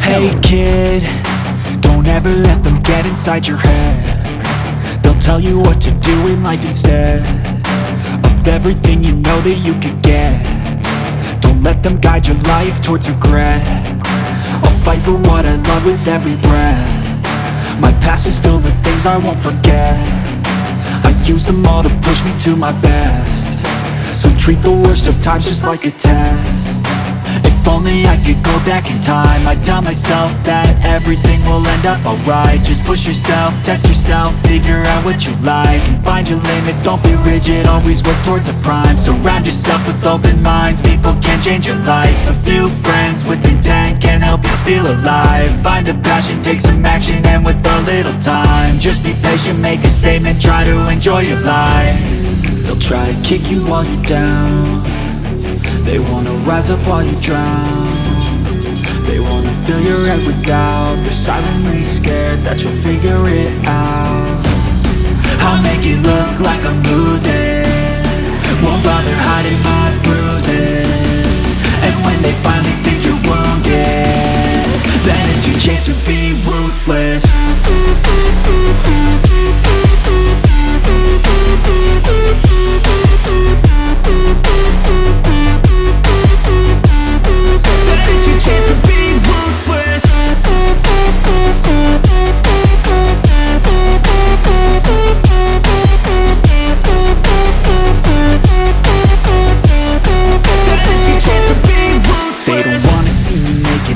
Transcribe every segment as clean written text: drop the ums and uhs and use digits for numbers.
Hey kid, don't ever let them get inside your head. They'll tell you what to do in life instead of everything you know that you could get. Don't let them guide your life towards regret. I'll fight for what I love with every breath. My past is filled with things I won't forget. I use them all to push me to my best. So treat the worst of times just like a test. If only I could go back in time, I'd tell myself that everything will end up alright. Just push yourself, test yourself, figure out what you like, and find your limits, don't be rigid, always work towards a prime. Surround yourself with open minds, people can change your life. A few friends with intent can help you feel alive. Find a passion, take some action, and with a little time, just be patient, make a statement, try to enjoy your life. They'll try to kick you while you're down. They wanna rise up while you drown. They wanna fill your head with doubt. They're silently scared that you'll figure it out. I'll make it look like I'm losing, won't bother hiding my bruises. And when they finally think you're wounded, then it's your chance to be ruthless.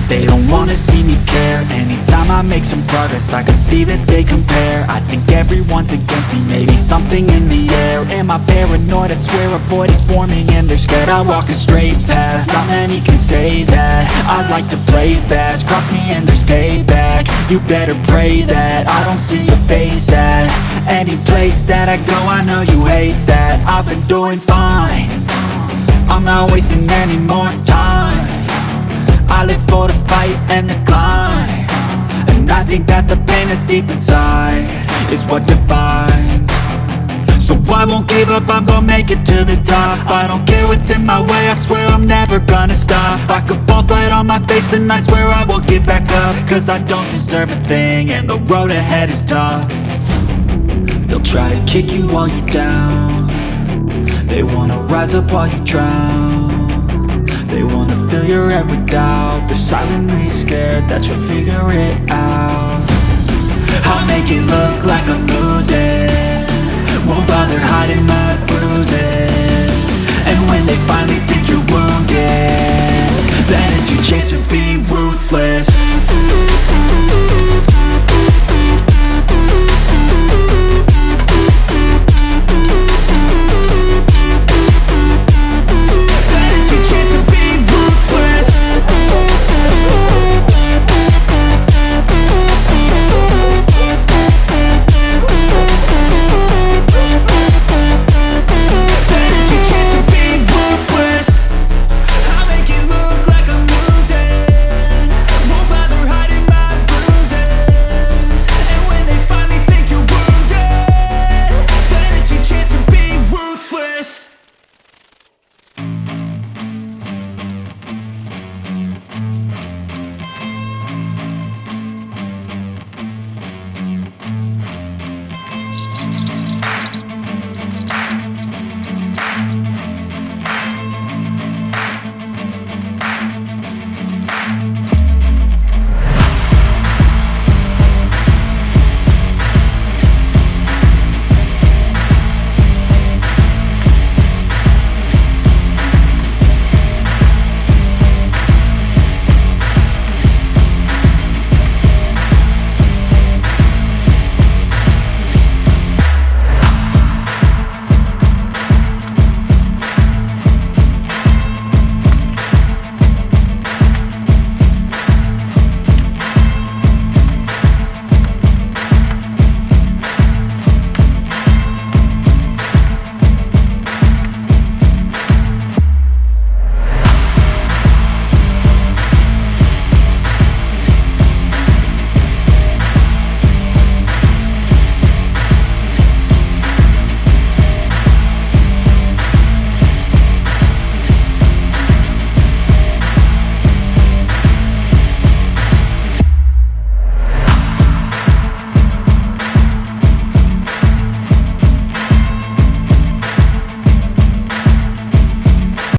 They don't wanna see me care. Anytime I make some progress, I can see that they compare. I think everyone's against me, maybe something in the air. Am I paranoid? I swear a void is forming and they're scared. I walk a straight path, not many can say that. I like to play fast, cross me and there's payback. You better pray that I don't see your face at any place that I go. I know you hate that. I've been doing fine, I'm not wasting any more time. I live for the fight and the climb, and I think that the pain that's deep inside is what defines. So I won't give up, I'm gonna make it to the top. I don't care what's in my way, I swear I'm never gonna stop. I could fall flat on my face and I swear I will get back up, cause I don't deserve a thing and the road ahead is tough. They'll try to kick you while you're down. They wanna rise up while you drown. They wanna fill your head with doubt. They're silently scared that you'll figure it out. I'll make it look like I'm losing, won't bother hiding my bruises.